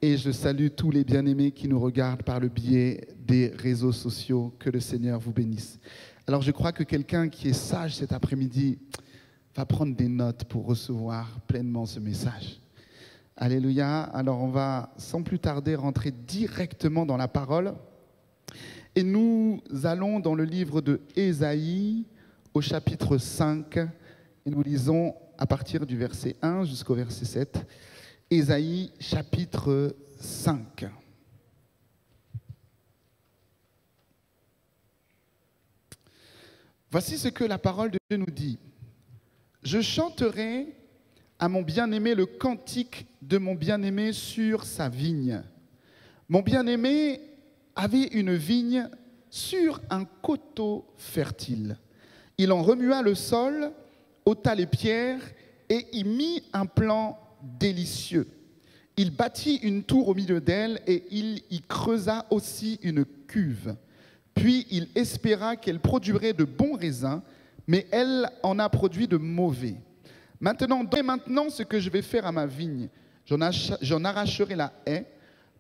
Et je salue tous les bien-aimés qui nous regardent par le biais des réseaux sociaux. Que le Seigneur vous bénisse. Alors je crois que quelqu'un qui est sage cet après-midi va prendre des notes pour recevoir pleinement ce message. Alléluia. Alors on va sans plus tarder rentrer directement dans la parole. Et nous allons dans le livre de Ésaïe au chapitre 5. Et nous lisons à partir du verset 1 jusqu'au verset 7. Ésaïe chapitre 5. Voici ce que la parole de Dieu nous dit. Je chanterai à mon bien-aimé le cantique de mon bien-aimé sur sa vigne. Mon bien-aimé avait une vigne sur un coteau fertile. Il en remua le sol, ôta les pierres et y mit un plan délicieux. Il bâtit une tour au milieu d'elle et il y creusa aussi une cuve. Puis il espéra qu'elle produirait de bons raisins, mais elle en a produit de mauvais. Maintenant ce que je vais faire à ma vigne. J'en arracherai la haie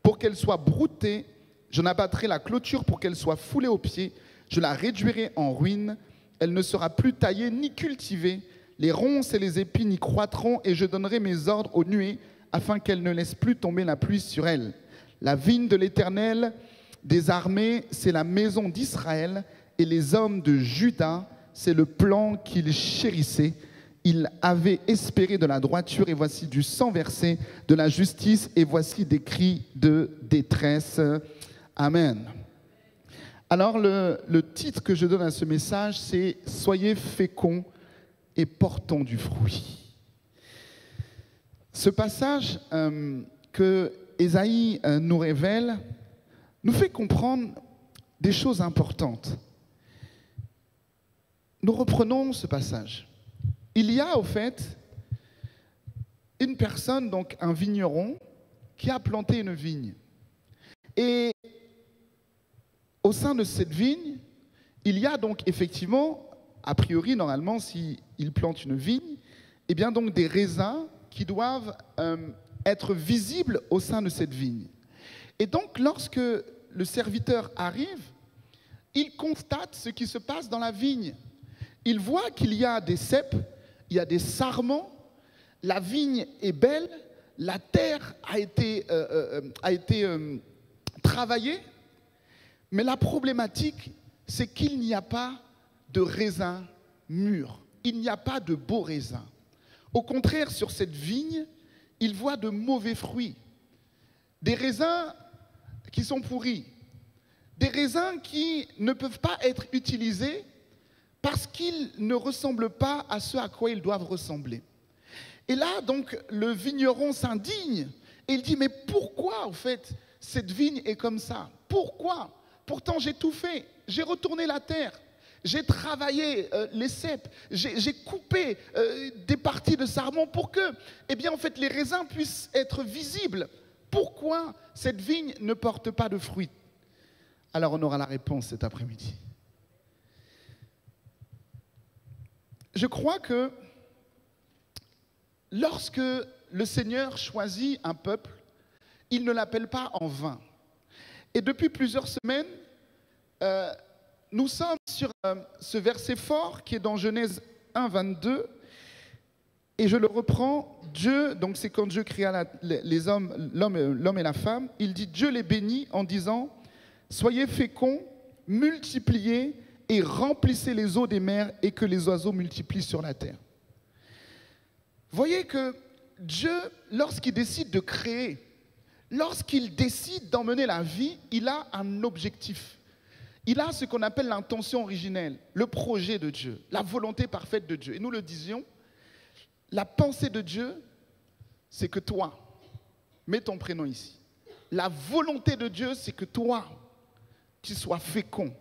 pour qu'elle soit broutée. J'en abattrai la clôture pour qu'elle soit foulée aux pieds. Je la réduirai en ruine. Elle ne sera plus taillée ni cultivée. Les ronces et les épines y croîtront et je donnerai mes ordres aux nuées afin qu'elles ne laissent plus tomber la pluie sur elles. La vigne de l'Éternel des armées, c'est la maison d'Israël et les hommes de Juda, c'est le plan qu'il chérissait. Il avait espéré de la droiture et voici du sang versé, de la justice et voici des cris de détresse. Amen. Alors le titre que je donne à ce message, c'est « Soyez féconds et portons du fruit ». Ce passage que Ésaïe nous révèle nous fait comprendre des choses importantes. Nous reprenons ce passage. Il y a au fait une personne, donc un vigneron, qui a planté une vigne. Et au sein de cette vigne, il y a donc effectivement, a priori, normalement, s'il plante une vigne, eh bien donc des raisins qui doivent être visibles au sein de cette vigne. Et donc, lorsque le serviteur arrive, il constate ce qui se passe dans la vigne. Il voit qu'il y a des ceps, il y a des sarments, la vigne est belle, la terre a été travaillée, mais la problématique, c'est qu'il n'y a pas de raisins mûrs. Il n'y a pas de beaux raisins. Au contraire, sur cette vigne, il voit de mauvais fruits. Des raisins qui sont pourris. Des raisins qui ne peuvent pas être utilisés parce qu'ils ne ressemblent pas à ce à quoi ils doivent ressembler. Et là, donc, le vigneron s'indigne et il dit, mais pourquoi, en fait, cette vigne est comme ça? Pourquoi? Pourtant, j'ai tout fait. J'ai retourné la terre. J'ai travaillé les ceps. J'ai coupé des parties de sarment pour que, eh bien, en fait, les raisins puissent être visibles. Pourquoi cette vigne ne porte pas de fruits? Alors, on aura la réponse cet après-midi. Je crois que lorsque le Seigneur choisit un peuple, il ne l'appelle pas en vain. Et depuis plusieurs semaines, nous sommes sur ce verset fort qui est dans Genèse 1, 22. Et je le reprends. Dieu, donc c'est quand Dieu créa les hommes, l'homme et la femme, il dit Dieu les bénit en disant « Soyez féconds, multipliez et remplissez les eaux des mers et que les oiseaux multiplient sur la terre. » Voyez que Dieu, lorsqu'il décide de créer, lorsqu'il décide d'emmener la vie, il a un objectif. Il a ce qu'on appelle l'intention originelle, le projet de Dieu, la volonté parfaite de Dieu. Et nous le disions, la pensée de Dieu, c'est que toi, mets ton prénom ici. La volonté de Dieu, c'est que toi, tu sois fécond.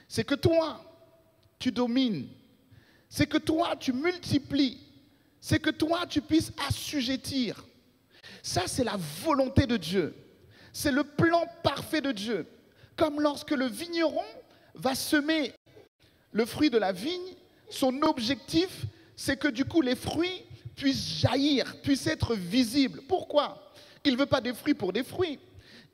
C'est que toi, tu domines. C'est que toi, tu multiplies. C'est que toi, tu puisses assujettir. Ça, c'est la volonté de Dieu. C'est le plan parfait de Dieu. Comme lorsque le vigneron va semer le fruit de la vigne, son objectif, c'est que du coup, les fruits puissent jaillir, puissent être visibles. Pourquoi? Il ne veut pas des fruits pour des fruits.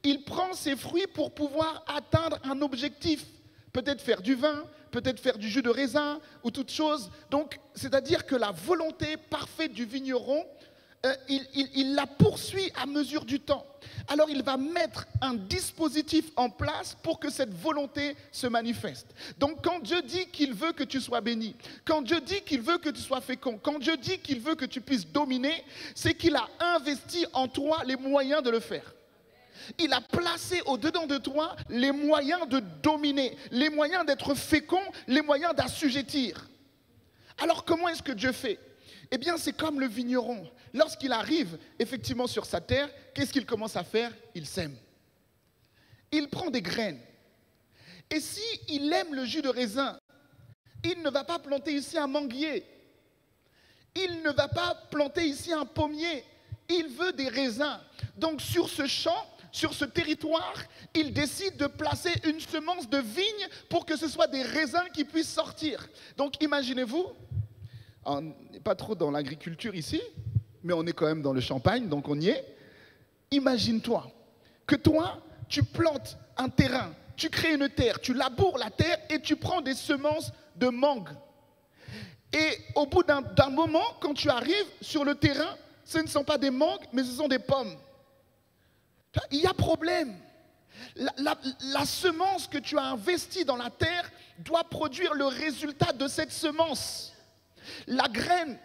Il prend ses fruits pour pouvoir atteindre un objectif. Peut-être faire du vin, peut-être faire du jus de raisin ou toute chose. Donc, c'est-à-dire que la volonté parfaite du vigneron, il la poursuit à mesure du temps. Alors il va mettre un dispositif en place pour que cette volonté se manifeste. Donc quand Dieu dit qu'il veut que tu sois béni, quand Dieu dit qu'il veut que tu sois fécond, quand Dieu dit qu'il veut que tu puisses dominer, c'est qu'il a investi en toi les moyens de le faire. Il a placé au-dedans de toi les moyens de dominer, les moyens d'être fécond, les moyens d'assujettir. Alors comment est-ce que Dieu fait? Eh bien, c'est comme le vigneron. Lorsqu'il arrive effectivement sur sa terre, qu'est-ce qu'il commence à faire? Il sème. Il prend des graines. Et s'il aime le jus de raisin, il ne va pas planter ici un manguier. Il ne va pas planter ici un pommier. Il veut des raisins. Donc sur ce champ, sur ce territoire, il décide de placer une semence de vigne pour que ce soit des raisins qui puissent sortir. Donc imaginez-vous, on n'est pas trop dans l'agriculture ici, mais on est quand même dans le Champagne, donc on y est. Imagine-toi que toi, tu plantes un terrain, tu crées une terre, tu laboures la terre et tu prends des semences de mangue. Et au bout d'un moment, quand tu arrives sur le terrain, ce ne sont pas des mangues, mais ce sont des pommes. Il y a problème. La semence que tu as investie dans la terre doit produire le résultat de cette semence. La graine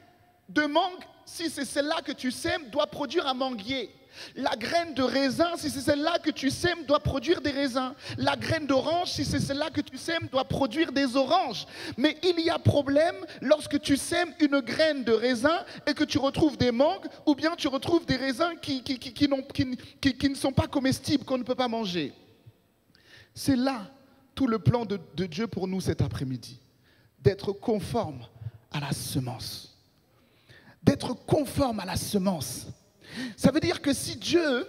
de mangue, si c'est celle-là que tu sèmes, doit produire un manguier. La graine de raisin, si c'est celle-là que tu sèmes, doit produire des raisins. La graine d'orange, si c'est celle-là que tu sèmes, doit produire des oranges. Mais il y a problème lorsque tu sèmes une graine de raisin et que tu retrouves des mangues, ou bien tu retrouves des raisins qui ne sont pas comestibles, qu'on ne peut pas manger. C'est là tout le plan de Dieu pour nous cet après-midi. D'être conforme à la semence. D'être conforme à la semence. Ça veut dire que si Dieu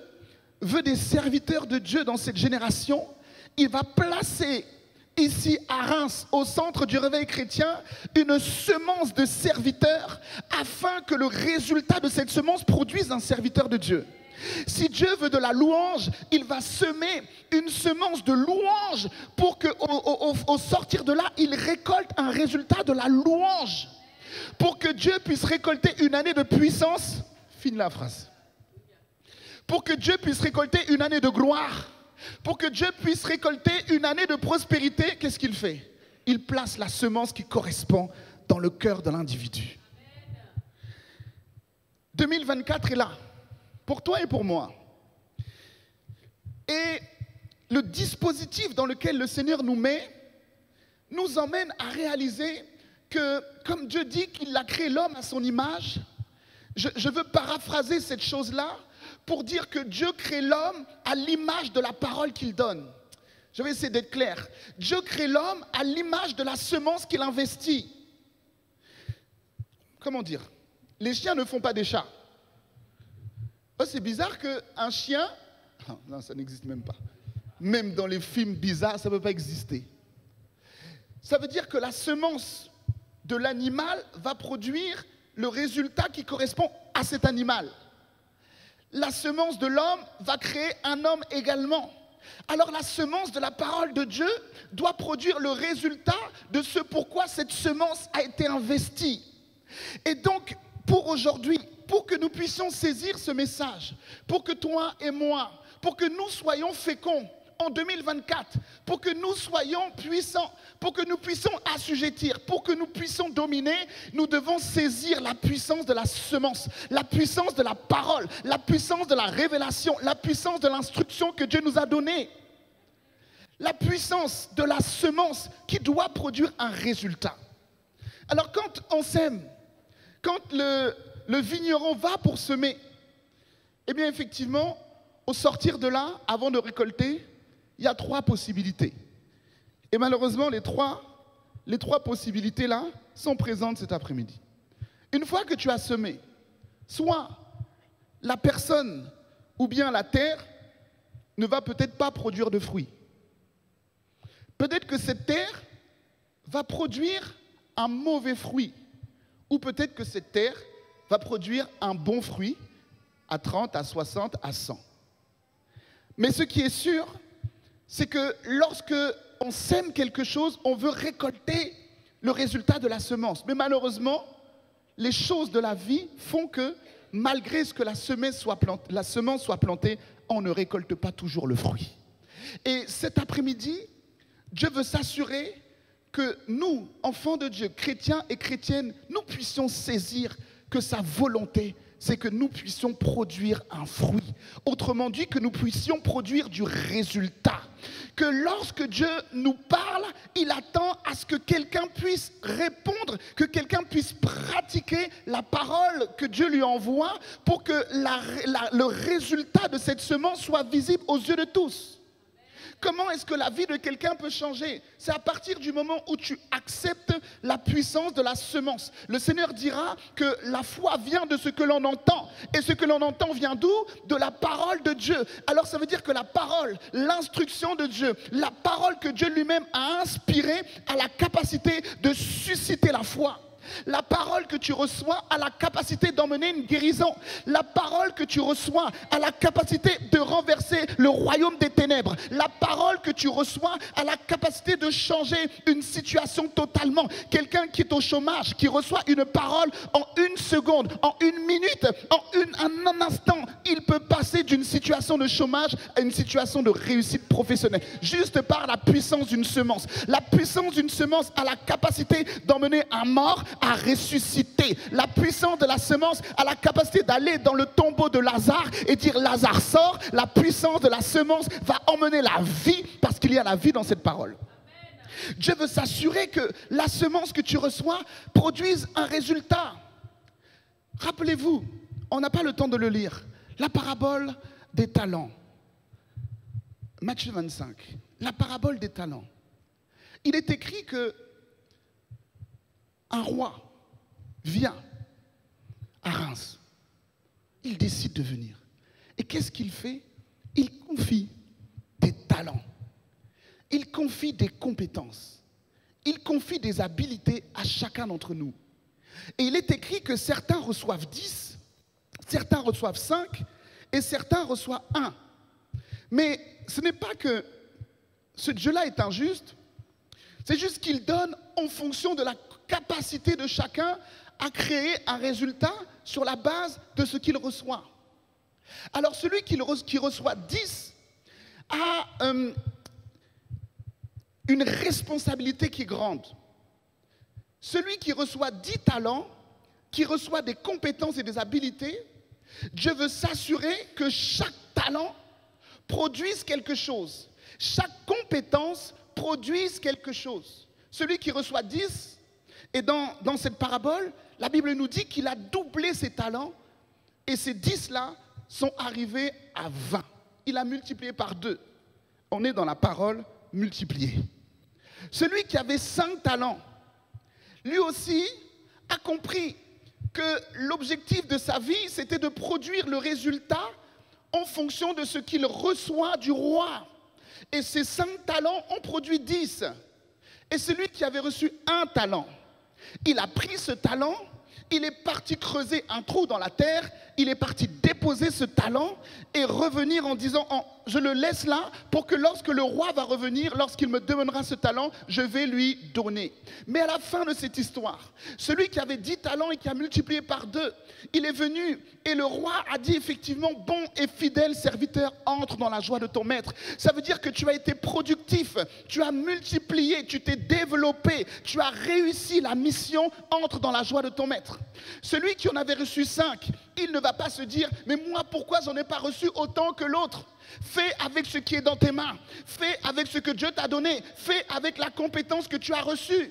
veut des serviteurs de Dieu dans cette génération, il va placer ici à Reims, au centre du réveil chrétien, une semence de serviteurs afin que le résultat de cette semence produise un serviteur de Dieu. Si Dieu veut de la louange, il va semer une semence de louange pour qu'au sortir de là, il récolte un résultat de la louange. Pour que Dieu puisse récolter une année de puissance, fine la phrase. Pour que Dieu puisse récolter une année de gloire, pour que Dieu puisse récolter une année de prospérité, qu'est-ce qu'il fait? Il place la semence qui correspond dans le cœur de l'individu. 2024 est là, pour toi et pour moi. Et le dispositif dans lequel le Seigneur nous met nous emmène à réaliser que, comme Dieu dit qu'il a créé l'homme à son image, je veux paraphraser cette chose-là pour dire que Dieu crée l'homme à l'image de la parole qu'il donne. Je vais essayer d'être clair. Dieu crée l'homme à l'image de la semence qu'il investit. Comment dire? Les chiens ne font pas des chats. Oh, c'est bizarre qu'un chien... Non, ça n'existe même pas. Même dans les films bizarres, ça ne peut pas exister. Ça veut dire que la semence de l'animal va produire le résultat qui correspond à cet animal. La semence de l'homme va créer un homme également. Alors la semence de la parole de Dieu doit produire le résultat de ce pourquoi cette semence a été investie. Et donc, pour aujourd'hui, pour que nous puissions saisir ce message, pour que toi et moi, pour que nous soyons féconds en 2024, pour que nous soyons puissants, pour que nous puissions assujettir, pour que nous puissions dominer, nous devons saisir la puissance de la semence, la puissance de la parole, la puissance de la révélation, la puissance de l'instruction que Dieu nous a donnée. La puissance de la semence qui doit produire un résultat. Alors quand on sème, quand le vigneron va pour semer, eh bien effectivement, au sortir de là, avant de récolter, il y a 3 possibilités. Et malheureusement, les trois possibilités-là sont présentes cet après-midi. Une fois que tu as semé, soit la personne ou bien la terre ne va peut-être pas produire de fruits. Peut-être que cette terre va produire un mauvais fruit. Ou peut-être que cette terre va produire un bon fruit, à 30, à 60, à 100. Mais ce qui est sûr, c'est que lorsque on sème quelque chose, on veut récolter le résultat de la semence. Mais malheureusement, les choses de la vie font que malgré ce que la semence soit plantée, on ne récolte pas toujours le fruit. Et cet après-midi, Dieu veut s'assurer que nous, enfants de Dieu, chrétiens et chrétiennes, nous puissions saisir que sa volonté, c'est que nous puissions produire un fruit. Autrement dit, que nous puissions produire du résultat. Que lorsque Dieu nous parle, il attend à ce que quelqu'un puisse répondre, que quelqu'un puisse pratiquer la parole que Dieu lui envoie pour que le résultat de cette semence soit visible aux yeux de tous. Comment est-ce que la vie de quelqu'un peut changer? C'est à partir du moment où tu acceptes la puissance de la semence. Le Seigneur dira que la foi vient de ce que l'on entend. Et ce que l'on entend vient d'où? De la parole de Dieu. Alors ça veut dire que la parole, l'instruction de Dieu, la parole que Dieu lui-même a inspirée a la capacité de susciter la foi. La parole que tu reçois a la capacité d'emmener une guérison. La parole que tu reçois a la capacité de renverser le royaume des ténèbres. La parole que tu reçois a la capacité de changer une situation totalement. Quelqu'un qui est au chômage, qui reçoit une parole en une seconde, en une minute, en un instant, il peut passer d'une situation de chômage à une situation de réussite professionnelle. Juste par la puissance d'une semence. La puissance d'une semence a la capacité d'emmener un mort à ressusciter. La puissance de la semence a la capacité d'aller dans le tombeau de Lazare et dire Lazare sort. La puissance de la semence va emmener la vie parce qu'il y a la vie dans cette parole. Dieu veut s'assurer que la semence que tu reçois produise un résultat. Rappelez-vous, on n'a pas le temps de le lire, la parabole des talents. Matthieu 25, la parabole des talents. Il est écrit que un roi vient à Reims. Il décide de venir. Et qu'est-ce qu'il fait? Il confie des talents. Il confie des compétences. Il confie des habiletés à chacun d'entre nous. Et il est écrit que certains reçoivent 10, certains reçoivent 5 et certains reçoivent 1. Mais ce n'est pas que ce Dieu-là est injuste, c'est juste qu'il donne en fonction de la capacité de chacun à créer un résultat sur la base de ce qu'il reçoit. Alors celui qui reçoit 10 a une responsabilité qui est grande. Celui qui reçoit 10 talents, qui reçoit des compétences et des habiletés, Dieu veut s'assurer que chaque talent produise quelque chose. Chaque compétence produise quelque chose. Celui qui reçoit 10, et dans cette parabole, la Bible nous dit qu'il a doublé ses talents et ces 10-là sont arrivés à 20. Il a multiplié par 2. On est dans la parole multipliée. Celui qui avait 5 talents, lui aussi a compris que l'objectif de sa vie, c'était de produire le résultat en fonction de ce qu'il reçoit du roi. Et ces 5 talents ont produit 10. Et celui qui avait reçu 1 talent, il a pris ce talent, il est parti creuser un trou dans la terre, il est parti déposer ce talent et revenir en disant je le laisse là pour que lorsque le roi va revenir, lorsqu'il me demandera ce talent, je vais lui donner. Mais à la fin de cette histoire, celui qui avait 10 talents et qui a multiplié par 2, il est venu et le roi a dit effectivement bon et fidèle serviteur, entre dans la joie de ton maître. Ça veut dire que tu as été productif, tu as multiplié, tu t'es développé, tu as réussi la mission, entre dans la joie de ton maître. Celui qui en avait reçu 5, il ne va pas se dire mais moi pourquoi j'en ai pas reçu autant que l'autre? Fais avec ce qui est dans tes mains, fais avec ce que Dieu t'a donné, fais avec la compétence que tu as reçue.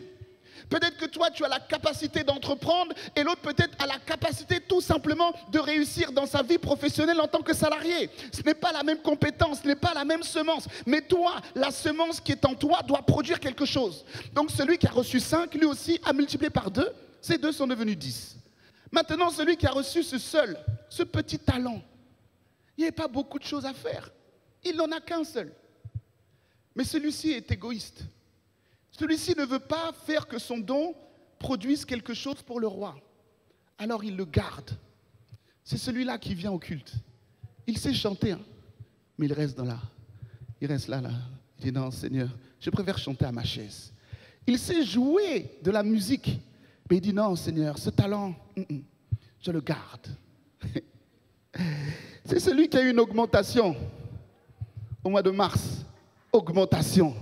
Peut-être que toi tu as la capacité d'entreprendre et l'autre peut-être a la capacité tout simplement de réussir dans sa vie professionnelle en tant que salarié. Ce n'est pas la même compétence, ce n'est pas la même semence, mais toi, la semence qui est en toi doit produire quelque chose. Donc celui qui a reçu 5, lui aussi a multiplié par 2, ces 2 sont devenus 10. Maintenant celui qui a reçu ce petit talent, il n'y avait pas beaucoup de choses à faire. Il n'en a qu'un seul. Mais celui-ci est égoïste. Celui-ci ne veut pas faire que son don produise quelque chose pour le roi. Alors il le garde. c'est celui-là qui vient au culte. Il sait chanter, hein, mais il reste il reste là. Il dit non, Seigneur, je préfère chanter à ma chaise. Il sait jouer de la musique, mais il dit non, Seigneur, ce talent, je le garde. C'est celui qui a eu une augmentation au mois de mars. Augmentation.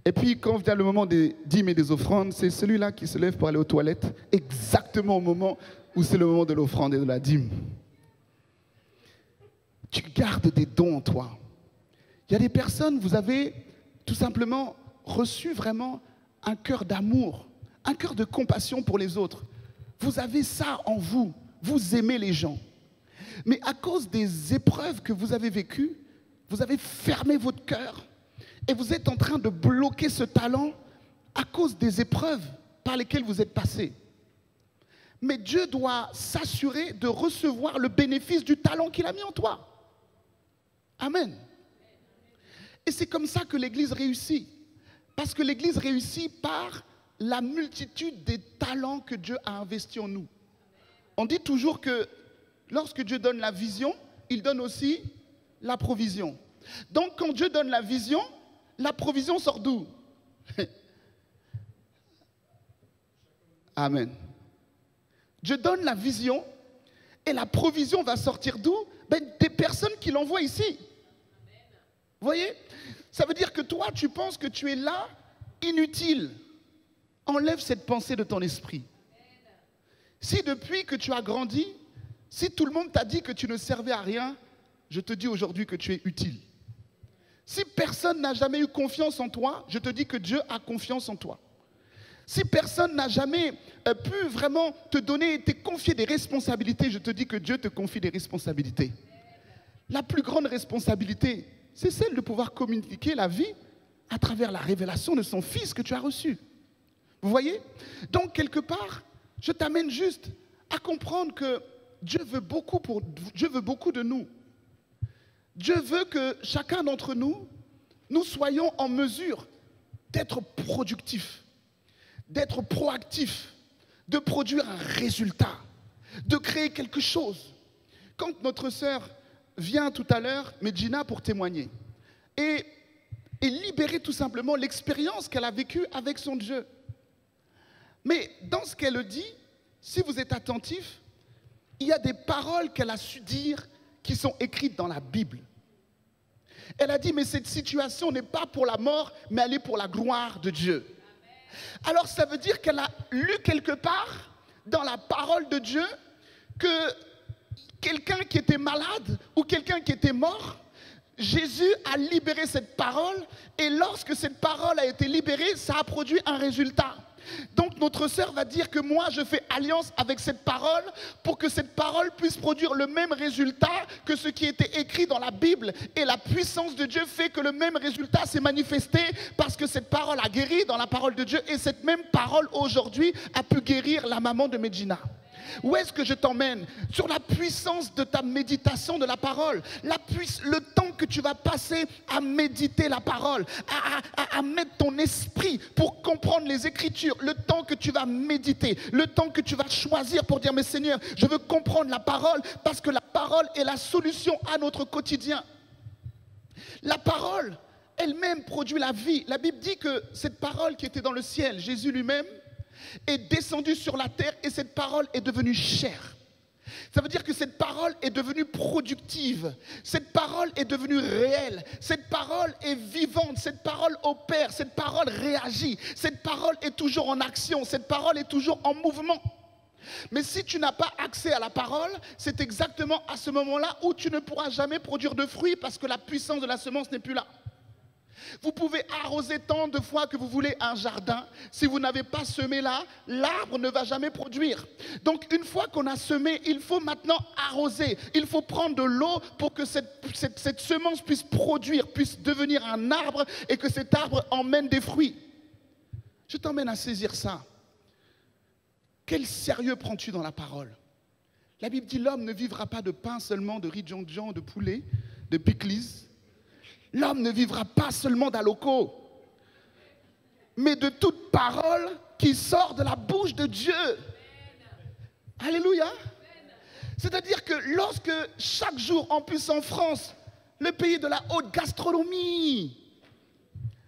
Et puis, quand vient le moment des dîmes et des offrandes, c'est celui-là qui se lève pour aller aux toilettes, exactement au moment où c'est le moment de l'offrande et de la dîme. Tu gardes des dons en toi. Il y a des personnes, vous avez tout simplement reçu vraiment un cœur d'amour, un cœur de compassion pour les autres. Vous avez ça en vous. Vous aimez les gens. Mais à cause des épreuves que vous avez vécues, vous avez fermé votre cœur et vous êtes en train de bloquer ce talent à cause des épreuves par lesquelles vous êtes passé. Mais Dieu doit s'assurer de recevoir le bénéfice du talent qu'il a mis en toi. Amen. Et c'est comme ça que l'Église réussit. Parce que l'Église réussit par la multitude des talents que Dieu a investis en nous. On dit toujours que lorsque Dieu donne la vision, il donne aussi la provision. Donc quand Dieu donne la vision, la provision sort d'où? Amen. Dieu donne la vision et la provision va sortir d'où? Des personnes qui l'envoient ici. Vous voyez? Ça veut dire que toi, tu penses que tu es là, inutile. Enlève cette pensée de ton esprit. Si depuis que tu as grandi, si tout le monde t'a dit que tu ne servais à rien, je te dis aujourd'hui que tu es utile. Si personne n'a jamais eu confiance en toi, je te dis que Dieu a confiance en toi. Si personne n'a jamais pu vraiment te donner, te confier des responsabilités, je te dis que Dieu te confie des responsabilités. La plus grande responsabilité, c'est celle de pouvoir communiquer la vie à travers la révélation de son Fils que tu as reçu. Vous voyez? Donc, quelque part, je t'amène juste à comprendre que Dieu veut beaucoup de nous. Dieu veut que chacun d'entre nous, nous soyons en mesure d'être productifs, d'être proactifs, de produire un résultat, de créer quelque chose. Quand notre sœur vient tout à l'heure, Medjina, pour témoigner, et libérer tout simplement l'expérience qu'elle a vécue avec son Dieu. Mais dans ce qu'elle dit, si vous êtes attentif, il y a des paroles qu'elle a su dire qui sont écrites dans la Bible. Elle a dit, mais cette situation n'est pas pour la mort, mais elle est pour la gloire de Dieu. Alors ça veut dire qu'elle a lu quelque part dans la parole de Dieu que quelqu'un qui était malade ou quelqu'un qui était mort, Jésus a libéré cette parole et lorsque cette parole a été libérée, ça a produit un résultat. Donc notre sœur va dire que moi je fais alliance avec cette parole pour que cette parole puisse produire le même résultat que ce qui était écrit dans la Bible. Et la puissance de Dieu fait que le même résultat s'est manifesté parce que cette parole a guéri dans la parole de Dieu. Et cette même parole aujourd'hui a pu guérir la maman de Medjina. Où est-ce que je t'emmène? Sur la puissance de ta méditation de la parole. Le temps que tu vas passer à méditer la parole, à mettre ton esprit pour comprendre les Écritures. Le temps que tu vas méditer, le temps que tu vas choisir pour dire, mais Seigneur, je veux comprendre la parole parce que la parole est la solution à notre quotidien. La parole elle-même produit la vie. La Bible dit que cette parole qui était dans le ciel, Jésus lui-même, est descendu sur la terre et cette parole est devenue chair. Ça veut dire que cette parole est devenue productive. Cette parole est devenue réelle. Cette parole est vivante. Cette parole opère. Cette parole réagit. Cette parole est toujours en action. Cette parole est toujours en mouvement. Mais si tu n'as pas accès à la parole, c'est exactement à ce moment-là où tu ne pourras jamais produire de fruits parce que la puissance de la semence n'est plus là. Vous pouvez arroser tant de fois que vous voulez un jardin. Si vous n'avez pas semé là, l'arbre ne va jamais produire. Donc une fois qu'on a semé, il faut maintenant arroser. Il faut prendre de l'eau pour que cette semence puisse produire, puisse devenir un arbre et que cet arbre emmène des fruits. Je t'emmène à saisir ça. Quel sérieux prends-tu dans la parole? La Bible dit l'homme ne vivra pas de pain seulement, de riz djandjan, de poulet, de pickles. L'homme ne vivra pas seulement d'aloco, mais de toute parole qui sort de la bouche de Dieu. Alléluia. C'est-à-dire que lorsque chaque jour, en plus en France, le pays de la haute gastronomie,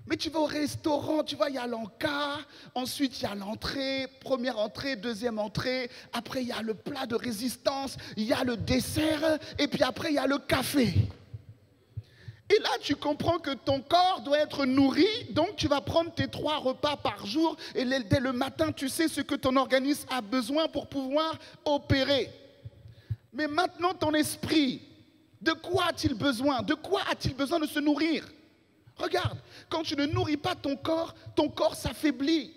mais tu vas au restaurant, tu vois, il y a l'encas, ensuite il y a l'entrée, première entrée, deuxième entrée, après il y a le plat de résistance, il y a le dessert, et puis après il y a le café. Et là, tu comprends que ton corps doit être nourri, donc tu vas prendre tes 3 repas par jour, et dès le matin, tu sais ce que ton organisme a besoin pour pouvoir opérer. Mais maintenant, ton esprit, de quoi a-t-il besoin? De quoi a-t-il besoin de se nourrir? Regarde, quand tu ne nourris pas ton corps s'affaiblit.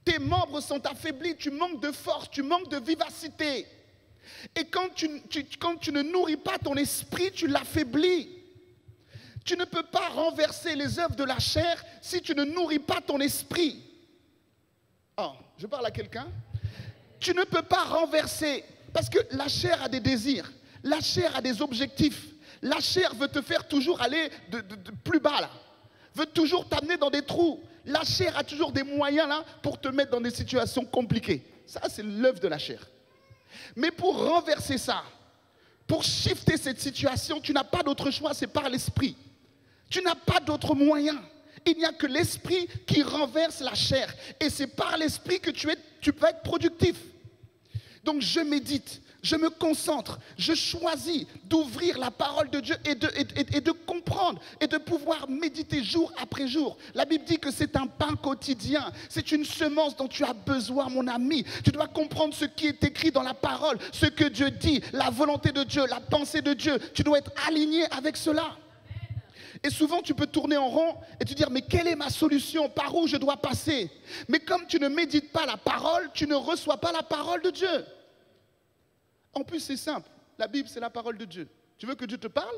Tes membres sont affaiblis, tu manques de force, tu manques de vivacité. Et quand tu ne nourris pas ton esprit, tu l'affaiblis. Tu ne peux pas renverser les œuvres de la chair si tu ne nourris pas ton esprit. Oh, je parle à quelqu'un. Tu ne peux pas renverser, parce que la chair a des désirs, la chair a des objectifs. La chair veut te faire toujours aller de plus bas là, veut toujours t'amener dans des trous. La chair a toujours des moyens là pour te mettre dans des situations compliquées. Ça, c'est l'œuvre de la chair. Mais pour renverser ça, pour shifter cette situation, tu n'as pas d'autre choix, c'est par l'esprit. Tu n'as pas d'autre moyen. Il n'y a que l'esprit qui renverse la chair. Et c'est par l'esprit que tu peux être productif. Donc je médite, je me concentre, je choisis d'ouvrir la parole de Dieu et de comprendre et de pouvoir méditer jour après jour. La Bible dit que c'est un pain quotidien, c'est une semence dont tu as besoin, mon ami. Tu dois comprendre ce qui est écrit dans la parole, ce que Dieu dit, la volonté de Dieu, la pensée de Dieu. Tu dois être aligné avec cela. Et souvent, tu peux tourner en rond et te dire, mais quelle est ma solution? Par où je dois passer? Mais comme tu ne médites pas la parole, tu ne reçois pas la parole de Dieu. En plus, c'est simple. La Bible, c'est la parole de Dieu. Tu veux que Dieu te parle?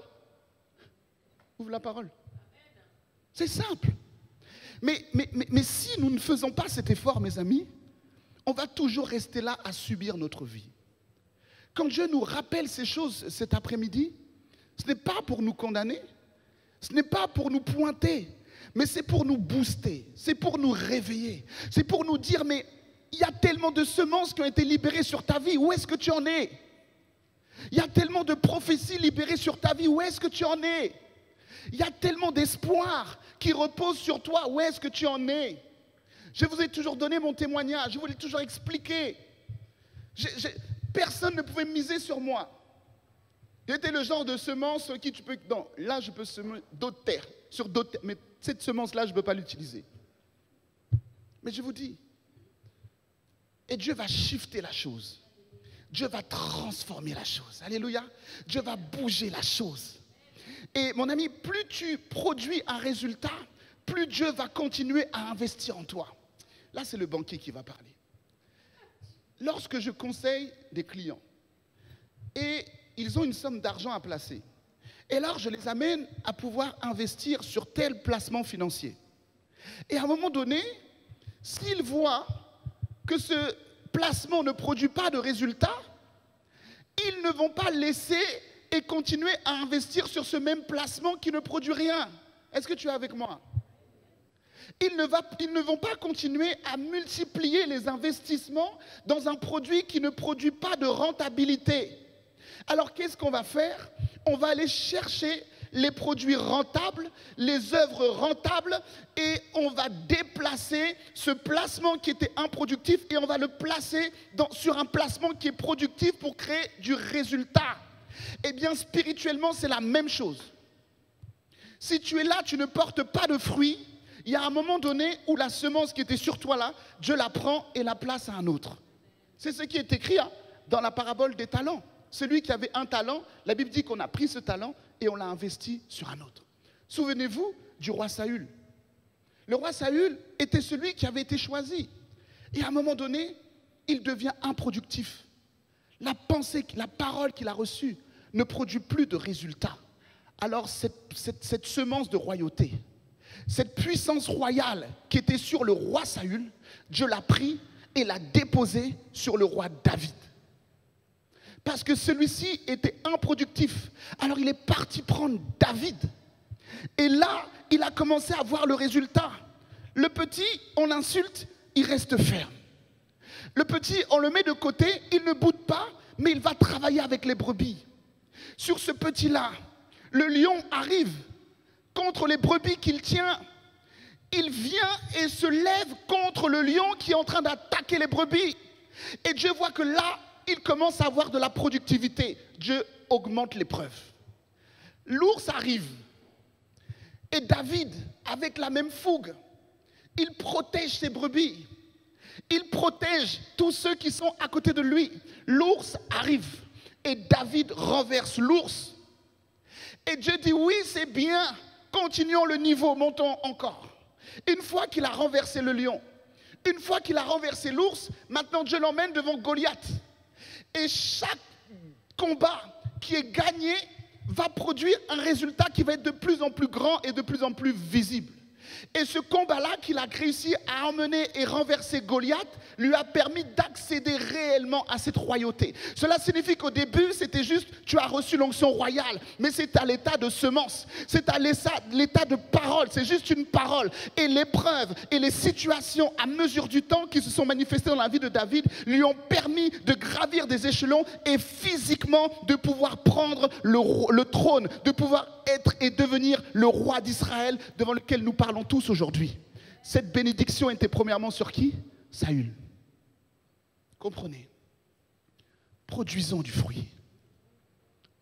Ouvre la parole. C'est simple. Mais si nous ne faisons pas cet effort, mes amis, on va toujours rester là à subir notre vie. Quand Dieu nous rappelle ces choses cet après-midi, ce n'est pas pour nous condamner, ce n'est pas pour nous pointer, mais c'est pour nous booster, c'est pour nous réveiller, c'est pour nous dire, mais il y a tellement de semences qui ont été libérées sur ta vie, où est-ce que tu en es? Il y a tellement de prophéties libérées sur ta vie, où est-ce que tu en es? Il y a tellement d'espoir qui repose sur toi, où est-ce que tu en es? Je vous ai toujours donné mon témoignage, je vous l'ai toujours expliqué. Personne ne pouvait miser sur moi. J'étais le genre de semence qui tu peux... Non, là je peux semer d'autres terres, sur d'autres terres, mais cette semence-là, je ne peux pas l'utiliser. Mais je vous dis, et Dieu va shifter la chose. Dieu va transformer la chose. Alléluia. Dieu va bouger la chose. Et mon ami, plus tu produis un résultat, plus Dieu va continuer à investir en toi. Là, c'est le banquier qui va parler. Lorsque je conseille des clients et ils ont une somme d'argent à placer, et alors je les amène à pouvoir investir sur tel placement financier. Et à un moment donné, s'ils voient que ce placement ne produit pas de résultat, ils ne vont pas laisser et continuer à investir sur ce même placement qui ne produit rien. Est-ce que tu es avec moi? Ils ne vont pas continuer à multiplier les investissements dans un produit qui ne produit pas de rentabilité. Alors qu'est-ce qu'on va faire? On va aller chercher les produits rentables, les œuvres rentables, et on va déplacer ce placement qui était improductif et on va le placer sur un placement qui est productif pour créer du résultat. Eh bien, spirituellement, c'est la même chose. Si tu es là, tu ne portes pas de fruits, il y a un moment donné où la semence qui était sur toi là, Dieu la prend et la place à un autre. C'est ce qui est écrit dans la parabole des talents. Celui qui avait un talent, la Bible dit qu'on a pris ce talent et on l'a investi sur un autre. Souvenez-vous du roi Saül. Le roi Saül était celui qui avait été choisi. Et à un moment donné, il devient improductif. La pensée, la parole qu'il a reçue ne produit plus de résultats. Alors cette semence de royauté, cette puissance royale qui était sur le roi Saül, Dieu l'a pris et l'a déposée sur le roi David. Parce que celui-ci était improductif. Alors il est parti prendre David. Et là, il a commencé à voir le résultat. Le petit, on l'insulte, il reste ferme. Le petit, on le met de côté, il ne boude pas, mais il va travailler avec les brebis. Sur ce petit-là, le lion arrive contre les brebis qu'il tient. Il vient et se lève contre le lion qui est en train d'attaquer les brebis. Et Dieu voit que là, il commence à avoir de la productivité. Dieu augmente l'épreuve. L'ours arrive. Et David, avec la même fougue, il protège ses brebis. Il protège tous ceux qui sont à côté de lui. L'ours arrive. Et David renverse l'ours. Et Dieu dit, oui, c'est bien. Continuons le niveau, montons encore. Une fois qu'il a renversé le lion, une fois qu'il a renversé l'ours, maintenant Dieu l'emmène devant Goliath. Et chaque combat qui est gagné va produire un résultat qui va être de plus en plus grand et de plus en plus visible. Et ce combat-là qu'il a réussi à emmener et renverser Goliath lui a permis d'accéder réellement à cette royauté. Cela signifie qu'au début, c'était juste, tu as reçu l'onction royale, mais c'est à l'état de semence, c'est à l'état de parole, c'est juste une parole. Et l'épreuve et les situations à mesure du temps qui se sont manifestées dans la vie de David lui ont permis de gravir des échelons et physiquement de pouvoir prendre le trône, de pouvoir être et devenir le roi d'Israël devant lequel nous parlons tous aujourd'hui. Cette bénédiction était premièrement sur qui? Saül. Comprenez? Produisons du fruit.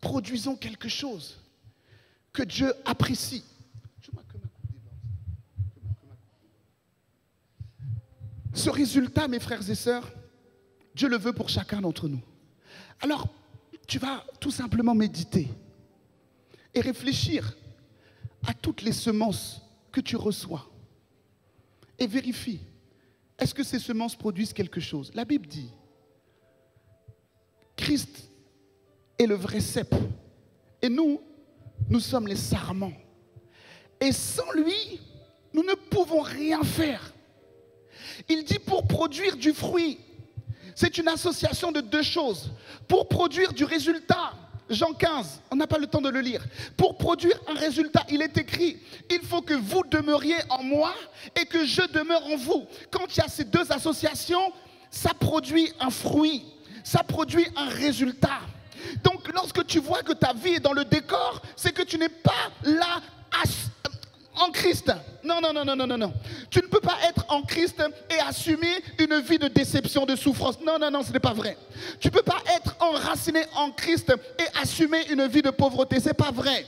Produisons quelque chose que Dieu apprécie. Ce résultat, mes frères et sœurs, Dieu le veut pour chacun d'entre nous. Alors, tu vas tout simplement méditer et réfléchir à toutes les semences que tu reçois. Et vérifie, est-ce que ces semences produisent quelque chose? La Bible dit, Christ est le vrai cep. Et nous sommes les sarments. Et sans lui, nous ne pouvons rien faire. Il dit pour produire du fruit, c'est une association de deux choses. Pour produire du résultat, Jean 15, on n'a pas le temps de le lire. Pour produire un résultat, il est écrit, il faut que vous demeuriez en moi et que je demeure en vous. Quand il y a ces deux associations, ça produit un fruit, ça produit un résultat. Donc lorsque tu vois que ta vie est dans le décor, c'est que tu n'es pas là en Christ. Non. Tu ne peux pas être en Christ et assumer une vie de déception, de souffrance. Non, ce n'est pas vrai. Tu ne peux pas être enraciné en Christ et assumer une vie de pauvreté. Ce n'est pas vrai.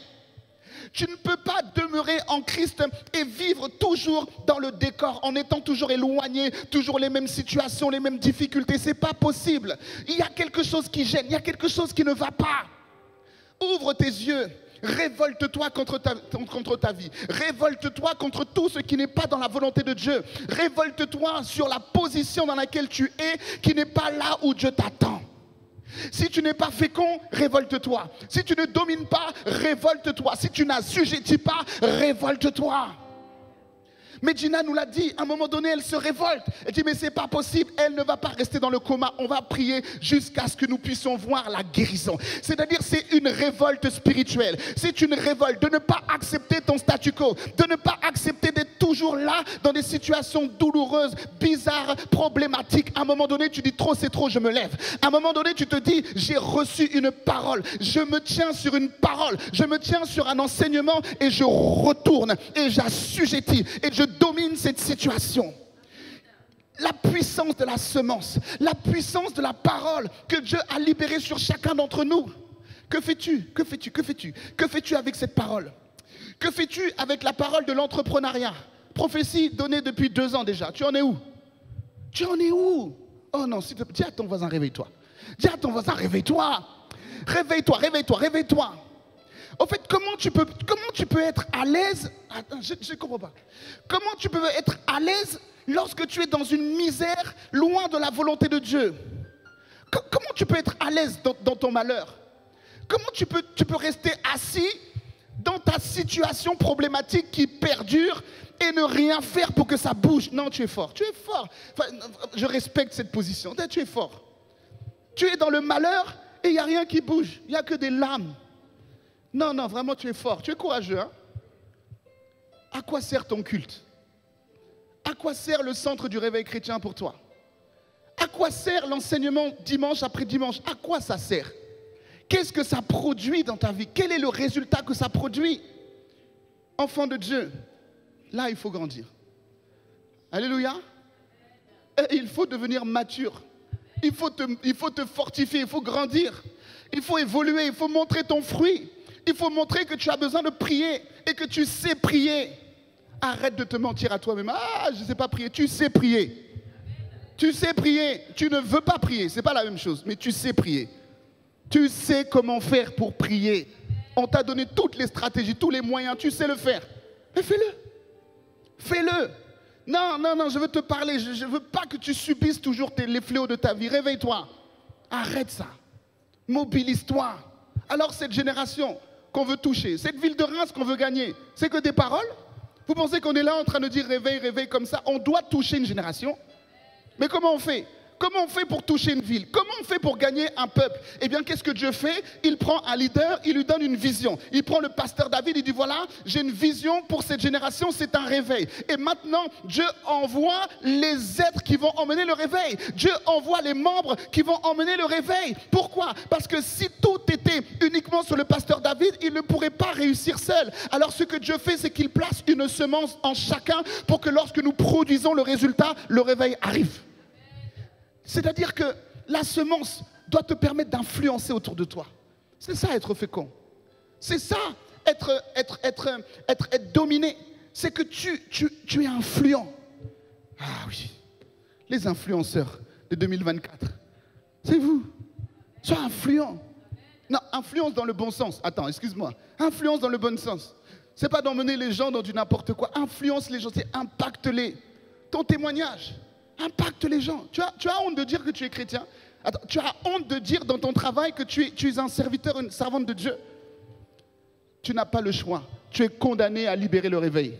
Tu ne peux pas demeurer en Christ et vivre toujours dans le décor en étant toujours éloigné, toujours les mêmes situations, les mêmes difficultés. Ce n'est pas possible. Il y a quelque chose qui gêne, il y a quelque chose qui ne va pas. Ouvre tes yeux. Révolte-toi contre ta vie. Révolte-toi contre tout ce qui n'est pas dans la volonté de Dieu. Révolte-toi sur la position dans laquelle tu es, qui n'est pas là où Dieu t'attend. Si tu n'es pas fécond, révolte-toi. Si tu ne domines pas, révolte-toi. Si tu n'assujettis pas, révolte-toi. Mais Gina nous l'a dit, à un moment donné, elle se révolte. Elle dit, mais c'est pas possible, elle ne va pas rester dans le coma. On va prier jusqu'à ce que nous puissions voir la guérison. C'est-à-dire, c'est une révolte spirituelle. C'est une révolte de ne pas accepter ton statu quo, de ne pas accepter d'être toujours là dans des situations douloureuses, bizarres, problématiques. À un moment donné, tu dis, trop, c'est trop, je me lève. À un moment donné, tu te dis, j'ai reçu une parole. Je me tiens sur une parole. Je me tiens sur un enseignement et je retourne et j'assujettis et je domine cette situation. La puissance de la semence, la puissance de la parole que Dieu a libérée sur chacun d'entre nous. Que fais-tu? Que fais-tu? Que fais-tu? Que fais-tu avec cette parole? Que fais-tu avec la parole de l'entrepreneuriat? Prophétie donnée depuis 2 ans déjà. Tu en es où? Tu en es où? Oh non, dis à ton voisin, réveille-toi. Dis à ton voisin, réveille-toi. Réveille-toi, réveille-toi, réveille-toi. En fait, comment tu peux être à l'aise? Attends, je ne comprends pas. Comment tu peux être à l'aise lorsque tu es dans une misère loin de la volonté de Dieu? Comment tu peux être à l'aise dans ton malheur? Comment tu peux rester assis dans ta situation problématique qui perdure et ne rien faire pour que ça bouge? Non, tu es fort. Tu es fort. Enfin, je respecte cette position. Tu es fort. Tu es dans le malheur et il n'y a rien qui bouge. Il n'y a que des lames. Non, vraiment, tu es fort. Tu es courageux, hein? À quoi sert ton culte? À quoi sert le centre du réveil chrétien pour toi? À quoi sert l'enseignement dimanche après dimanche? À quoi ça sert? Qu'est-ce que ça produit dans ta vie? Quel est le résultat que ça produit? Enfant de Dieu, là il faut grandir. Alléluia. Et il faut devenir mature. Il faut te fortifier, il faut grandir. Il faut évoluer, il faut montrer ton fruit. Il faut montrer que tu as besoin de prier et que tu sais prier. Arrête de te mentir à toi-même. Ah, je ne sais pas prier. Tu sais prier. Tu sais prier. Tu ne veux pas prier. Ce n'est pas la même chose, mais tu sais prier. Tu sais comment faire pour prier. On t'a donné toutes les stratégies, tous les moyens. Tu sais le faire. Mais fais-le. Fais-le. Non, non, non, je veux te parler. Je ne veux pas que tu subisses toujours les fléaux de ta vie. Réveille-toi. Arrête ça. Mobilise-toi. Alors cette génération qu'on veut toucher, cette ville de Reims qu'on veut gagner, c'est que des paroles? Vous pensez qu'on est là en train de dire réveille, réveille comme ça? On doit toucher une génération. Mais comment on fait? Comment on fait pour toucher une ville? Comment on fait pour gagner un peuple? Eh bien, qu'est-ce que Dieu fait? Il prend un leader, il lui donne une vision. Il prend le pasteur David, il dit voilà, j'ai une vision pour cette génération, c'est un réveil. Et maintenant, Dieu envoie les êtres qui vont emmener le réveil. Dieu envoie les membres qui vont emmener le réveil. Pourquoi? Parce que si tout était uniquement sur le pasteur David, il ne pourrait pas réussir seul. Alors ce que Dieu fait, c'est qu'il place une semence en chacun pour que lorsque nous produisons le résultat, le réveil arrive. C'est-à-dire que la semence doit te permettre d'influencer autour de toi. C'est ça être fécond. C'est ça être dominé. C'est que tu es influent. Ah oui, les influenceurs de 2024, c'est vous. Sois influent. Non, influence dans le bon sens. Attends, excuse-moi. Influence dans le bon sens. C'est pas d'emmener les gens dans du n'importe quoi. Influence les gens, c'est impacte-les. Ton témoignage. Impacte les gens. Tu as honte de dire que tu es chrétien? Attends, tu as honte de dire dans ton travail que tu es un serviteur, une servante de Dieu? Tu n'as pas le choix. Tu es condamné à libérer le réveil.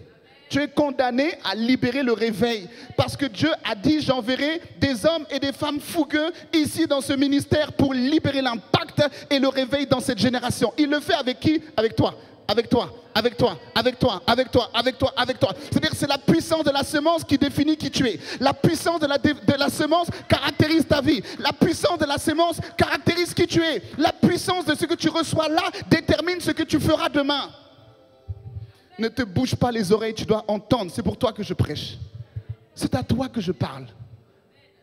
Tu es condamné à libérer le réveil. Parce que Dieu a dit, j'enverrai des hommes et des femmes fougueux ici dans ce ministère pour libérer l'impact et le réveil dans cette génération. Il le fait avec qui? Avec toi. Avec toi, avec toi, avec toi, avec toi, avec toi, avec toi. C'est-à-dire que c'est la puissance de la semence qui définit qui tu es. La puissance de la semence caractérise ta vie. La puissance de la semence caractérise qui tu es. La puissance de ce que tu reçois là détermine ce que tu feras demain. Ne te bouge pas les oreilles, tu dois entendre. C'est pour toi que je prêche. C'est à toi que je parle.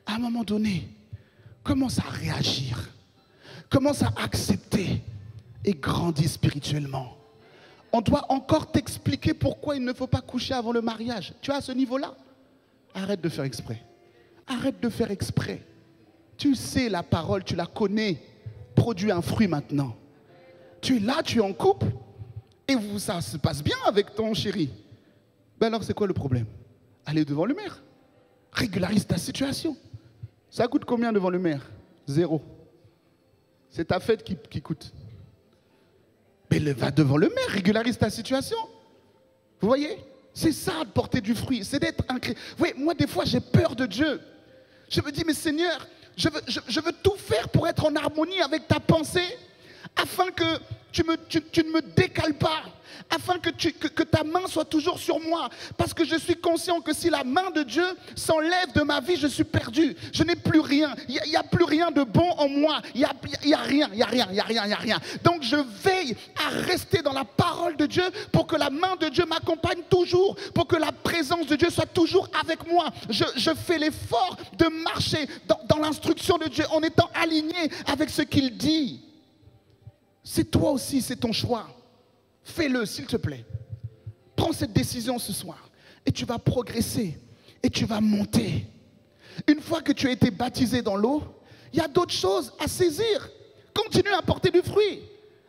À un moment donné, commence à réagir. Commence à accepter et grandis spirituellement. On doit encore t'expliquer pourquoi il ne faut pas coucher avant le mariage. Tu es à ce niveau-là? Arrête de faire exprès. Arrête de faire exprès. Tu sais la parole, tu la connais. Produis un fruit maintenant. Tu es là, tu es en couple. Et ça se passe bien avec ton chéri. Ben alors c'est quoi le problème? Allez devant le maire. Régularise ta situation. Ça coûte combien devant le maire? 0. C'est ta fête qui coûte. Mais va devant le maire, régularise ta situation. Vous voyez? C'est ça de porter du fruit, c'est d'être un chrétien. Vous voyez, moi des fois j'ai peur de Dieu. Je me dis, mais Seigneur, je veux tout faire pour être en harmonie avec ta pensée, afin que tu ne me décales pas, afin que ta main soit toujours sur moi. Parce que je suis conscient que si la main de Dieu s'enlève de ma vie, je suis perdu. Je n'ai plus rien. Il n'y a plus rien de bon en moi. Il n'y a rien. Donc je veille à rester dans la parole de Dieu pour que la main de Dieu m'accompagne toujours, pour que la présence de Dieu soit toujours avec moi. Je fais l'effort de marcher dans l'instruction de Dieu en étant aligné avec ce qu'il dit. C'est toi aussi, c'est ton choix. Fais-le, s'il te plaît. Prends cette décision ce soir. Et tu vas progresser. Et tu vas monter. Une fois que tu as été baptisé dans l'eau, il y a d'autres choses à saisir. Continue à porter du fruit.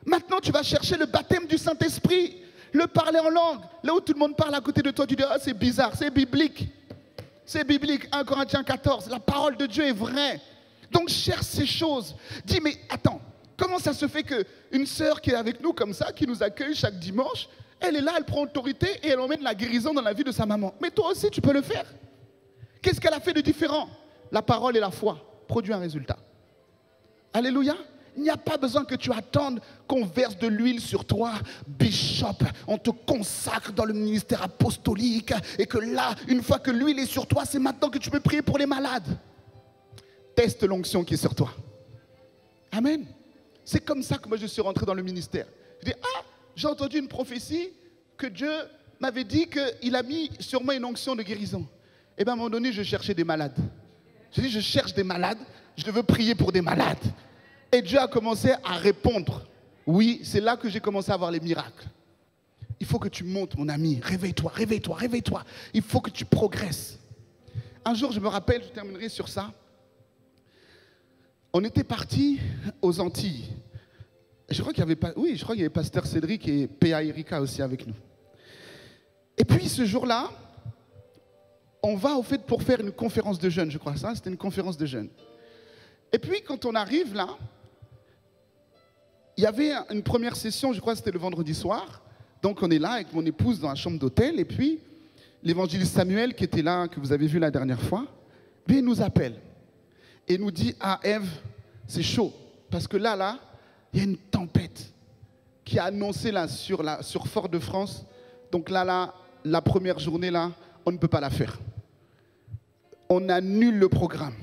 Maintenant, tu vas chercher le baptême du Saint-Esprit. Le parler en langue. Là où tout le monde parle à côté de toi, tu dis, ah, c'est bizarre, c'est biblique. C'est biblique, 1 Corinthiens 14. La parole de Dieu est vraie. Donc cherche ces choses. Dis, mais attends. Comment ça se fait qu'une sœur qui est avec nous comme ça, qui nous accueille chaque dimanche, elle est là, elle prend autorité et elle emmène la guérison dans la vie de sa maman. Mais toi aussi, tu peux le faire. Qu'est-ce qu'elle a fait de différent? La parole et la foi produisent un résultat. Alléluia. Il n'y a pas besoin que tu attendes qu'on verse de l'huile sur toi, bishop, on te consacre dans le ministère apostolique et que là, une fois que l'huile est sur toi, c'est maintenant que tu peux prier pour les malades. teste l'onction qui est sur toi. Amen. C'est comme ça que moi je suis rentré dans le ministère. Je dis, ah, j'ai entendu une prophétie que Dieu m'avait dit qu'il a mis sur moi une onction de guérison. Et bien à un moment donné, je cherchais des malades. Je dis, je cherche des malades, je veux prier pour des malades. Et Dieu a commencé à répondre. Oui, c'est là que j'ai commencé à voir les miracles. Il faut que tu montes, mon ami. Réveille-toi, réveille-toi, réveille-toi. Il faut que tu progresses. Un jour, je me rappelle, je terminerai sur ça. On était partis aux Antilles. Je crois qu'il y avait Pasteur Cédric et P.A. Erika aussi avec nous. Et puis ce jour-là, on va au fait pour faire une conférence de jeunes, je crois. Ça, c'était une conférence de jeunes. Et puis quand on arrive là, il y avait une première session, je crois que c'était le vendredi soir. Donc on est là avec mon épouse dans la chambre d'hôtel. Et puis l'évangéliste Samuel, qui était là, que vous avez vu la dernière fois, lui, il nous appelle. Et nous dit, ah Ève, c'est chaud. Parce que là, il y a une tempête qui a annoncé là sur Fort-de-France. Donc là, la première journée, là, on ne peut pas la faire. On annule le programme.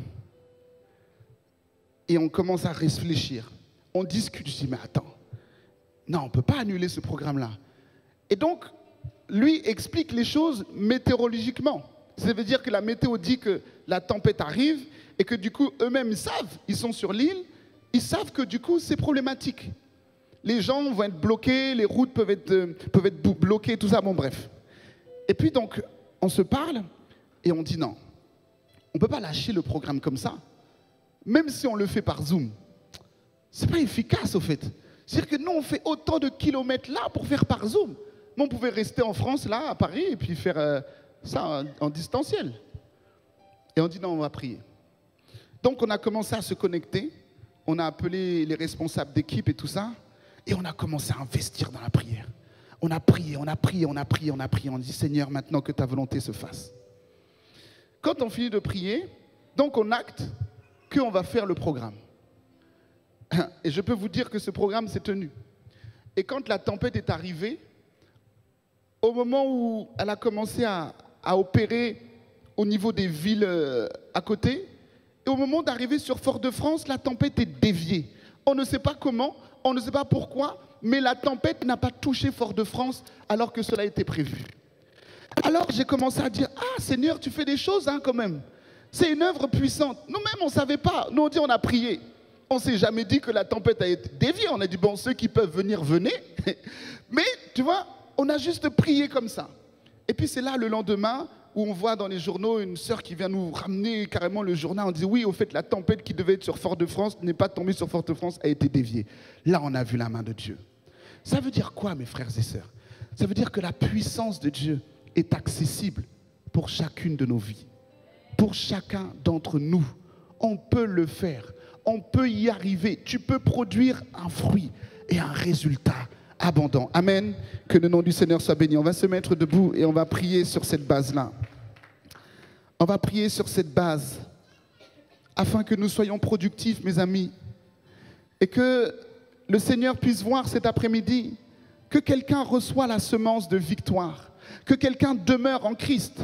Et on commence à réfléchir. On discute, je dis, mais attends, non, on ne peut pas annuler ce programme-là. Et donc, lui explique les choses météorologiquement. Ça veut dire que la météo dit que la tempête arrive et que du coup, eux-mêmes, ils savent, ils sont sur l'île, ils savent que du coup, c'est problématique. Les gens vont être bloqués, les routes peuvent être bloquées, tout ça, bon bref. Et puis donc, on se parle et on dit non, on ne peut pas lâcher le programme comme ça, même si on le fait par Zoom. C'est pas efficace au fait. C'est-à-dire que nous, on fait autant de kilomètres là pour faire par Zoom. Mais on pouvait rester en France, là, à Paris, et puis faire ça en distanciel. Et on dit non, on va prier. Donc on a commencé à se connecter, on a appelé les responsables d'équipe et tout ça, et on a commencé à investir dans la prière. On a prié, on a prié, on a prié, on a prié. On dit, Seigneur, maintenant que ta volonté se fasse. Quand on finit de prier, donc on acte qu'on va faire le programme. Et je peux vous dire que ce programme s'est tenu. Et quand la tempête est arrivée, au moment où elle a commencé à opérer au niveau des villes à côté, et au moment d'arriver sur Fort-de-France, la tempête est déviée. On ne sait pas comment, on ne sait pas pourquoi, mais la tempête n'a pas touché Fort-de-France alors que cela était prévu. Alors j'ai commencé à dire, ah Seigneur, tu fais des choses quand même. C'est une œuvre puissante. Nous-mêmes, on ne savait pas. Nous, on dit, on a prié. On ne s'est jamais dit que la tempête a été déviée. On a dit, bon, ceux qui peuvent venir, venez. Mais, tu vois, on a juste prié comme ça. Et puis c'est là, le lendemain, où on voit dans les journaux une sœur qui vient nous ramener carrément le journal. On dit, oui, au fait, la tempête qui devait être sur Fort-de-France n'est pas tombée sur Fort-de-France, a été déviée. Là, on a vu la main de Dieu. Ça veut dire quoi, mes frères et sœurs? Ça veut dire que la puissance de Dieu est accessible pour chacune de nos vies. Pour chacun d'entre nous. On peut le faire. On peut y arriver. Tu peux produire un fruit et un résultat abondant. Amen. Que le nom du Seigneur soit béni. On va se mettre debout et on va prier sur cette base-là. On va prier sur cette base afin que nous soyons productifs, mes amis. Et que le Seigneur puisse voir cet après-midi que quelqu'un reçoit la semence de victoire. Que quelqu'un demeure en Christ.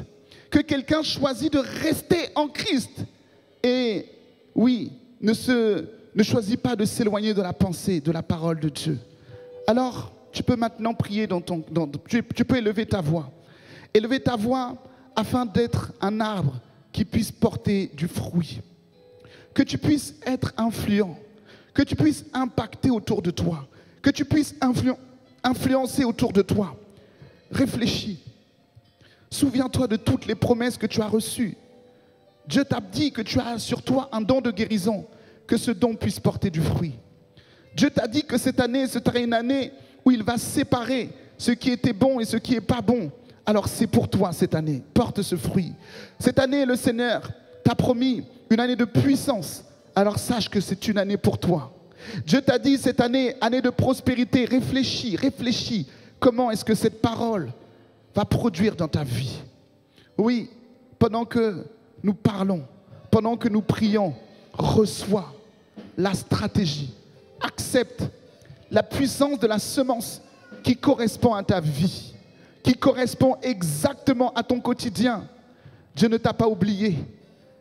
Que quelqu'un choisit de rester en Christ. Et oui, ne choisit pas de s'éloigner de la pensée, de la parole de Dieu. Alors, tu peux maintenant prier tu peux élever ta voix. Élever ta voix afin d'être un arbre qui puisse porter du fruit. Que tu puisses être influent. Que tu puisses impacter autour de toi. Que tu puisses influencer autour de toi. Réfléchis. Souviens-toi de toutes les promesses que tu as reçues. Dieu t'a dit que tu as sur toi un don de guérison, que ce don puisse porter du fruit. Dieu t'a dit que cette année sera une année où il va séparer ce qui était bon et ce qui n'est pas bon. Alors c'est pour toi cette année, porte ce fruit. Cette année, le Seigneur t'a promis une année de puissance. Alors sache que c'est une année pour toi. Dieu t'a dit cette année, année de prospérité. Réfléchis. Comment est-ce que cette parole va produire dans ta vie? Oui, pendant que nous parlons, pendant que nous prions, reçois la stratégie, accepte la puissance de la semence qui correspond à ta vie, qui correspond exactement à ton quotidien. Dieu ne t'a pas oublié.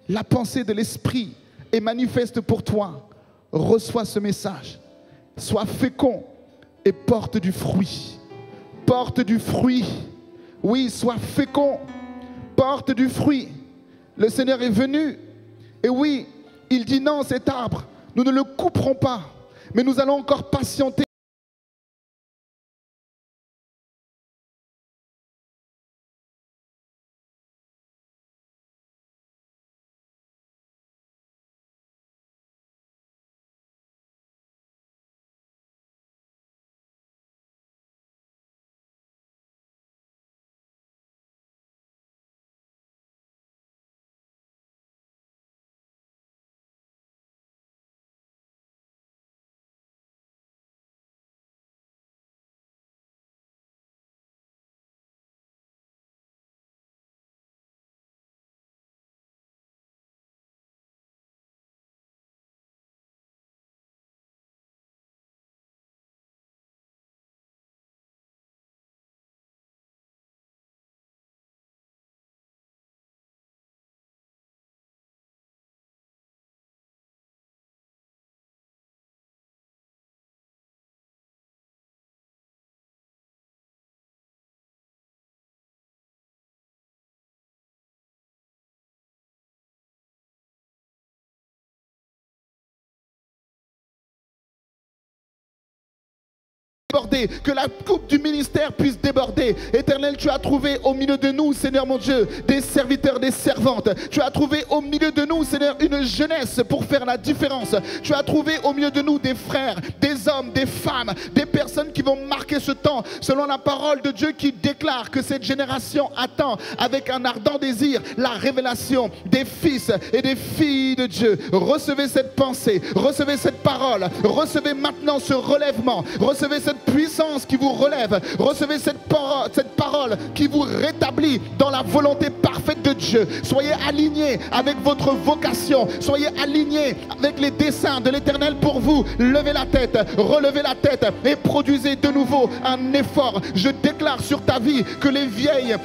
La pensée de l'esprit est manifeste pour toi. Reçois ce message. Sois fécond et porte du fruit. Porte du fruit. Oui, sois fécond. Porte du fruit. Le Seigneur est venu. Et oui, il dit non, cet arbre, nous ne le couperons pas. Mais nous allons encore patienter. Que la coupe du ministère puisse déborder. Éternel, tu as trouvé au milieu de nous, Seigneur mon Dieu, des serviteurs, des servantes. Tu as trouvé au milieu de nous, Seigneur, une jeunesse pour faire la différence. Tu as trouvé au milieu de nous des frères, des hommes, des femmes, des personnes qui vont marquer ce temps selon la parole de Dieu qui déclare que cette génération attend avec un ardent désir la révélation des fils et des filles de Dieu. Recevez cette pensée, recevez cette parole, recevez maintenant ce relèvement, recevez cette puissance qui vous relève. Recevez cette parole qui vous rétablit dans la volonté parfaite de Dieu. Soyez alignés avec votre vocation. Soyez alignés avec les desseins de l'Éternel pour vous. Levez la tête, relevez la tête et produisez de nouveau un effort. Je déclare sur ta vie que les vieilles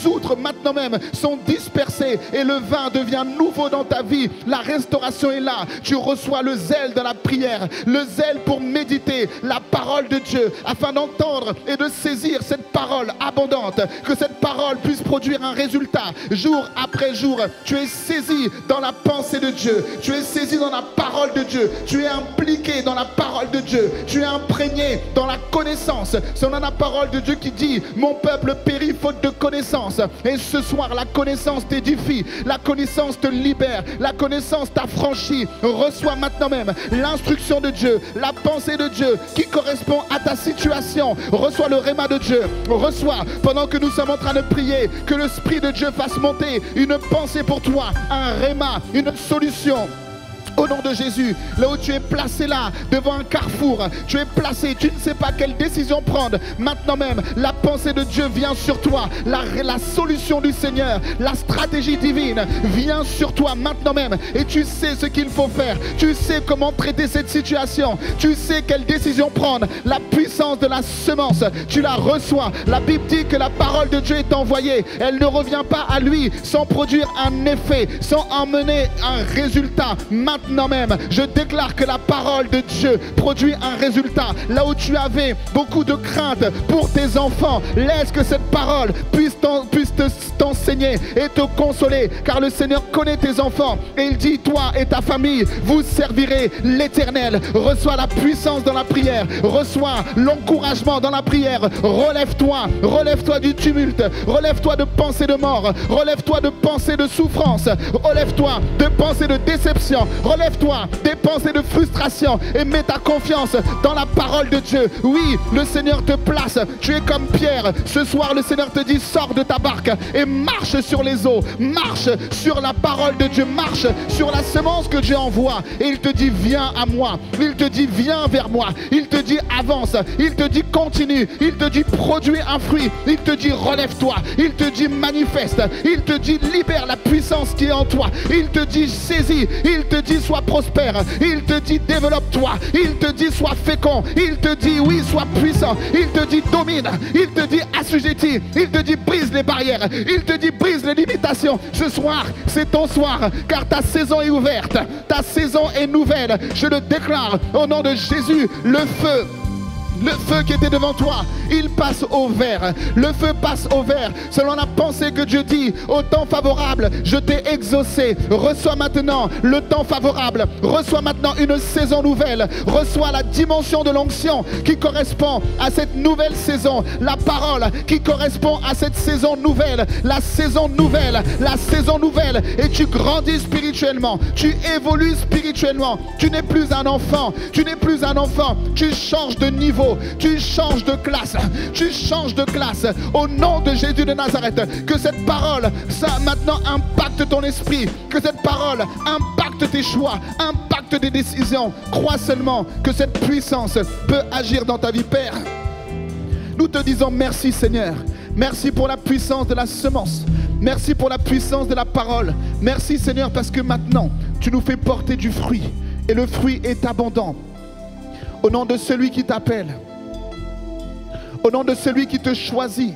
outres maintenant même sont dispersées et le vin devient nouveau dans ta vie. La restauration est là. Tu reçois le zèle de la prière, le zèle pour méditer la parole de Dieu, afin d'entendre et de saisir cette parole abondante, que cette parole puisse produire un résultat jour après jour. Tu es saisi dans la pensée de Dieu, tu es saisi dans la parole de Dieu, tu es impliqué dans la parole de Dieu, tu es imprégné dans la connaissance. C'est dans la parole de Dieu qui dit: mon peuple périt faute de connaissance. Et ce soir, la connaissance t'édifie, la connaissance te libère, la connaissance t'affranchit. Reçois maintenant même l'instruction de Dieu, la pensée de Dieu qui correspond à ta situation. Reçois le réma de Dieu. Reçois, pendant que nous sommes en train de prier, que l'Esprit de Dieu fasse monter une pensée pour toi, un réma, une solution. Au nom de Jésus, là où tu es placé là, devant un carrefour, tu es placé, tu ne sais pas quelle décision prendre. Maintenant même, la pensée de Dieu vient sur toi. La solution du Seigneur, la stratégie divine vient sur toi maintenant même. Et tu sais ce qu'il faut faire. Tu sais comment traiter cette situation. Tu sais quelle décision prendre. La puissance de la semence, tu la reçois. La Bible dit que la parole de Dieu est envoyée. Elle ne revient pas à lui sans produire un effet, sans emmener un résultat. Maintenant même, je déclare que la parole de Dieu produit un résultat. Là où tu avais beaucoup de crainte pour tes enfants, laisse que cette parole puisse t'enseigner et te consoler, car le Seigneur connaît tes enfants et il dit: toi et ta famille, vous servirez l'Éternel. Reçois la puissance dans la prière, reçois l'encouragement dans la prière. Relève-toi du tumulte, relève-toi de pensées de mort, relève-toi de pensées de souffrance, relève-toi de pensées de déception, relève-toi des pensées de frustration et mets ta confiance dans la parole de Dieu. Oui, le Seigneur te place, tu es comme Pierre. Ce soir, le Seigneur te dit: sors de ta barque et marche sur les eaux, marche sur la parole de Dieu, marche sur la semence que Dieu envoie. Et il te dit: viens à moi, il te dit: viens vers moi, il te dit: avance, il te dit: continue, il te dit: produis un fruit, il te dit: relève-toi, il te dit: manifeste, il te dit: libère la puissance qui est en toi, il te dit: saisis, il te dit: sois prospère. Il te dit développe-toi. Il te dit sois fécond. Il te dit oui, sois puissant. Il te dit domine. Il te dit assujettis. Il te dit brise les barrières. Il te dit brise les limitations. Ce soir, c'est ton soir, car ta saison est ouverte. Ta saison est nouvelle. Je le déclare au nom de Jésus. Le feu qui était devant toi, il passe au vert. Le feu passe au vert. Selon la pensée que Dieu dit, au temps favorable, je t'ai exaucé. Reçois maintenant le temps favorable. Reçois maintenant une saison nouvelle. Reçois la dimension de l'onction qui correspond à cette nouvelle saison. La parole qui correspond à cette saison nouvelle. La saison nouvelle. La saison nouvelle. Et tu grandis spirituellement. Tu évolues spirituellement. Tu n'es plus un enfant. Tu n'es plus un enfant. Tu changes de niveau. Tu changes de classe, tu changes de classe au nom de Jésus de Nazareth. Que cette parole, ça maintenant impacte ton esprit. Que cette parole impacte tes choix, impacte tes décisions. Crois seulement que cette puissance peut agir dans ta vie, Père. Nous te disons merci, Seigneur. Merci pour la puissance de la semence. Merci pour la puissance de la parole. Merci, Seigneur, parce que maintenant, tu nous fais porter du fruit. Et le fruit est abondant. Au nom de celui qui t'appelle, au nom de celui qui te choisit,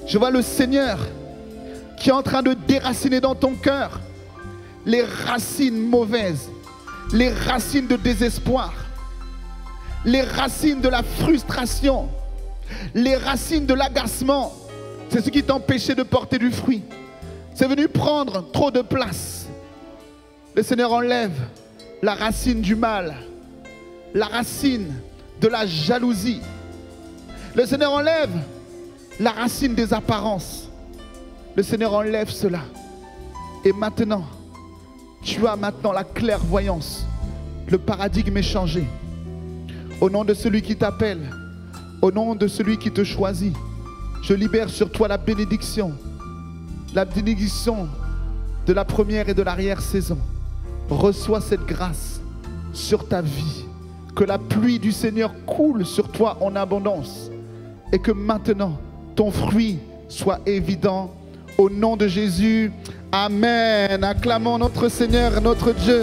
je vois le Seigneur qui est en train de déraciner dans ton cœur les racines mauvaises, les racines de désespoir, les racines de la frustration, les racines de l'agacement. C'est ce qui t'empêchait de porter du fruit. C'est venu prendre trop de place. Le Seigneur enlève la racine du mal, la racine de la jalousie. Le Seigneur enlève la racine des apparences. Le Seigneur enlève cela. Et maintenant, tu as maintenant la clairvoyance. Le paradigme est changé. Au nom de celui qui t'appelle, au nom de celui qui te choisit, je libère sur toi la bénédiction de la première et de l'arrière-saison. Reçois cette grâce sur ta vie. Que la pluie du Seigneur coule sur toi en abondance. Et que maintenant, ton fruit soit évident. Au nom de Jésus, Amen. Acclamons notre Seigneur, notre Dieu.